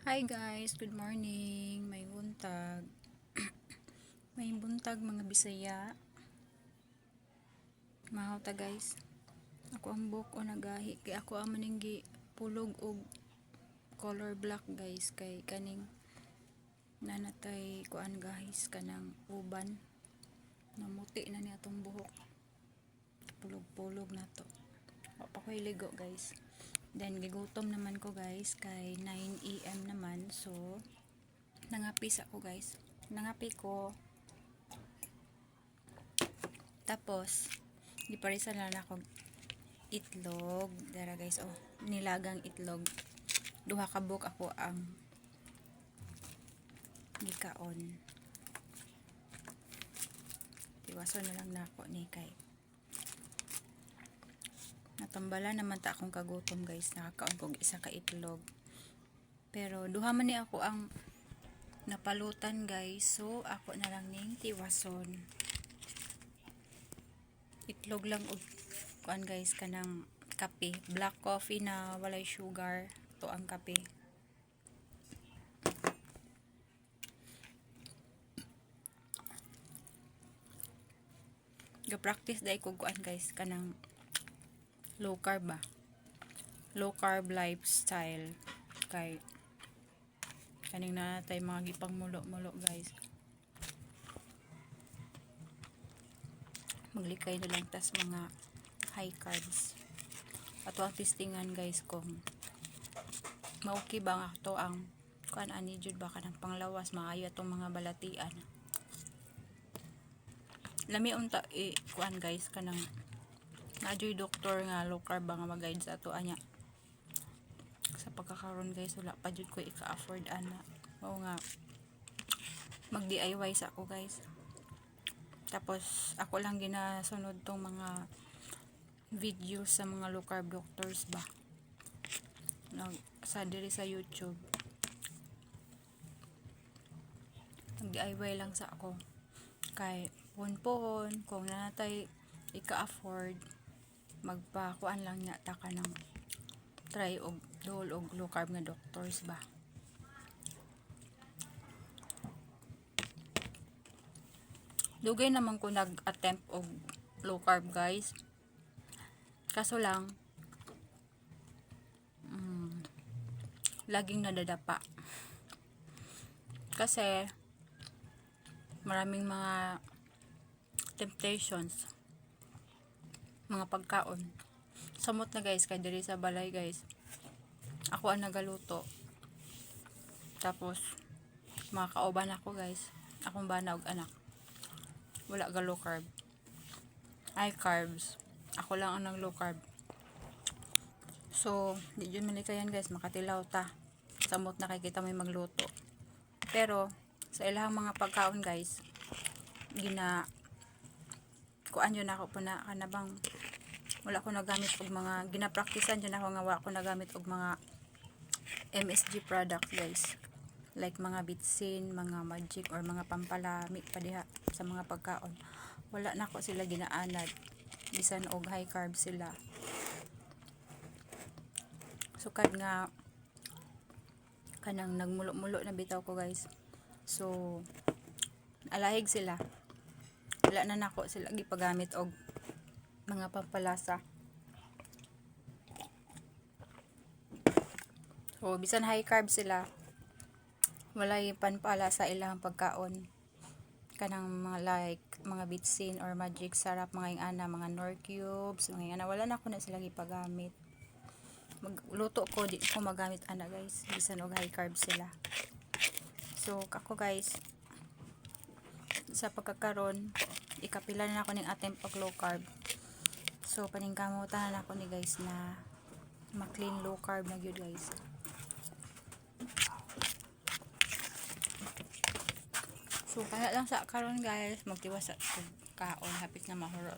Hi guys, good morning. May buntag. May buntag mga Bisaya. Mahaw ta guys. Ako ang buhok o nagahi kay ako ang maninggi pulog og color black guys kay kaning nanatay kuan guys kanang uban. Namuti na ni atong buhok. Pulog-pulog na to. Wa pa ko'y ligo guys. Then gigutom naman ko guys kay 9 AM naman, so nangapis ako guys. Nangapi ko. Tapos giparisan lang ako itlog. Dara guys, oh, nilagang itlog. Duha ka buok ako ang gikaon. Iwaso na lang na ako ni kay natambala naman ta akong kagutom guys. Nakakaon kog isa ka itlog. Pero duha man ni ako ang napalutan guys. So ako na lang ning tiwason. Itlog lang og kuan guys kanang kape. Black coffee na walay sugar. To ang kape. Ga-practice dai ko kuan guys kanang low carb ba. Low carb lifestyle kay kaning natay mga gipang mulo-mulo guys. Maglikay na lang tas mga high carbs. Ato ang testingan guys kung maoki ba nga to ang kuan ani jud ba kanang panglawas maayo atong mga balatian. Lami unta kuan guys kanang najoy doktor nga low carb ba nga mag-guide sa ato anya. Sa pagkakaroon guys wala pa jud ko ika-afford ana. Mao nga mag DIY sa ako guys. Tapos ako lang ginasunod tong mga videos sa mga low carb doctors ba. Sa diri sa YouTube. Mag DIY lang sa ako. Kay pohon kung nanatay ika-afford magpakuan lang niya ta ka ng try og dol og low carb nga doctors ba. Dugay naman ko nag-attempt og low carb guys. Kaso lang laging nadadapa. Kasi maraming mga temptations, mga pagkaon. Samot na guys kay diri sa balay guys. Ako ang nagaluto. Tapos mga kauban ako guys. Akong bana og anak. Wala ga low carb. High carbs. Ako lang ang nag low carb. So, di yun malikayan guys, makatilaw ta. Samot na kay kita may magluto. Pero sa ilahang mga pagkaon guys, kuan yun ako po na kanabang wala ko nagamit og mga ginapraktisan yun ako nga wala ko nagamit og mga MSG product guys. Like mga bitsin, mga magic or mga pampalami pa diha sa mga pagkaon. Wala na ko sila ginaanad. Bisan og high carb sila. Sukad nga kanang nagmulo-mulo na bitaw ko guys. So alahig sila. Wala na nako sila gipagamit og mga pampalasa. So bisan high carb sila, walay panpala sa ilang pagkaon. Kanang mga like mga bitsin or magic sarap mga ingana, mga nor cubes, mga ingana wala na ko na sila gipagamit. Magluto ko di ko magamit ana guys, bisan og high carb sila. So ako guys sa pagkakaron ikapila na ako ning attempt og low carb. So paningkamutan na ako ni guys na ma-clean low carb na gyud guys. So kaya lang sa karon guys magtiwas sa kaon hapit na mahurot.